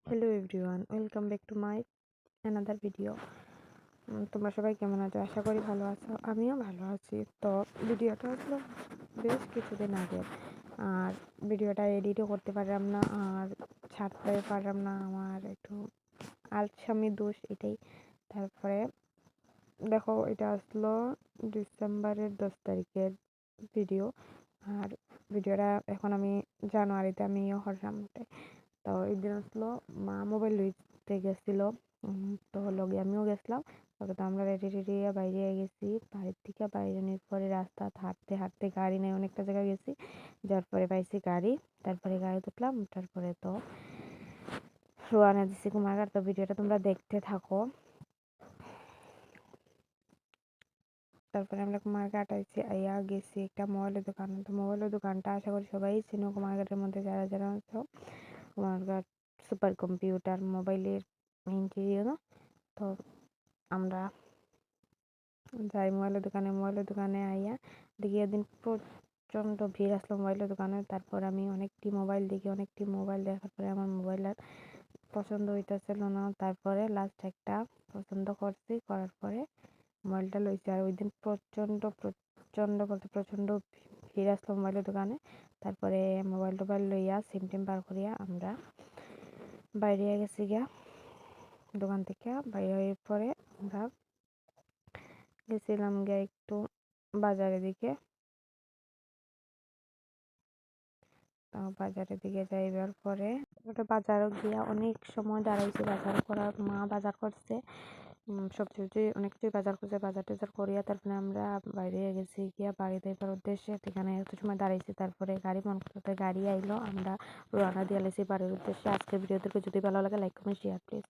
Hello everyone, welcome back to my another video. তোমরা সবাই কেমন আছো? আশা করি ভালো আছো। আমিও ভালো আছি। তো ভিডিওটা হলো বেশ কিছুদিন আগে, আর ভিডিওটা এডিটও করতে পারলাম না, আর ছাড়তে পারলাম না। আমার একটু আলসামি দোষ এটাই। তারপরে দেখো, এটা আসলো ডিসেম্বরের 10 তারিখের ভিডিও, আর ভিডিওটা এখন আমি জানুয়ারিতে আমিও করলাম। তো এই দিন আসলো মা মোবাইল লইতে গেছিল, তো লগে আমিও গেছিলাম। তবে তো আমরা রেডি রেডি বাইরে গেছি। বাড়ির থেকে বাইরে নিয়ে পরে রাস্তা হাঁটতে হাঁটতে গাড়ি নেই, অনেকটা জায়গায় গেছি, যার পরে পাইছি গাড়ি। তারপরে গাড়ি উঠলাম, তারপরে তো রোয়ানা দিছি কুমারঘাট। তো ভিডিওটা তোমরা দেখতে থাকো। তারপরে আমরা কুমারঘাট আইছি, আইয়া গেছি একটা মোবাইলের দোকান। তো মোবাইলের দোকানটা আশা করি সবাই চিনো। কুমারঘাটের মধ্যে যারা যারা আছো, কুমারঘাট সুপার কম্পিউটার মোবাইলের ইন্টেরিয়র। তো আমরা যাই মোবাইলের দোকানে আইয়া দেখি এদিন প্রচণ্ড ভিড় আসলো মোবাইলের দোকানে। তারপর আমি অনেকটি মোবাইল দেখার পরে আমার মোবাইল আর পছন্দ হইতেছিল না। তারপরে লাস্ট একটা পছন্দ করছি, করার পরে মোবাইলটা লইছি। আর ওই দিন প্রচণ্ড ভিড় আসলো মোবাইলের দোকানে। তারপরে মোবাইল টোবাইল লইয়া সিম টিম বার করিয়া আমরা বাইরে গেছি গিয়া দোকান থেকে। বাইরে হয়ে পরে আমরা গেছিলাম গিয়ে একটু বাজারের দিকে। যাইবার পরে ওটা বাজারও গিয়া অনেক সময় দাঁড়াইছি বাজার করার। মা বাজার করছে, সবজি অনেক কিছুই বাজার করছে। বাজার টাজার করিয়া তারপরে আমরা বাইরে গেছি গিয়া বাড়িতে যাইবার উদ্দেশ্যে। সেখানে একটু সময় দাঁড়াইছি, তারপরে গাড়ি মন করতে গাড়ি আইলো, আমরা রওনা দিয়ে লেছি বাড়ির উদ্দেশ্যে। আজকের ভিডিও থেকে যদি ভালো লাগে লাইক কমেন্ট শেয়ার প্লিজ।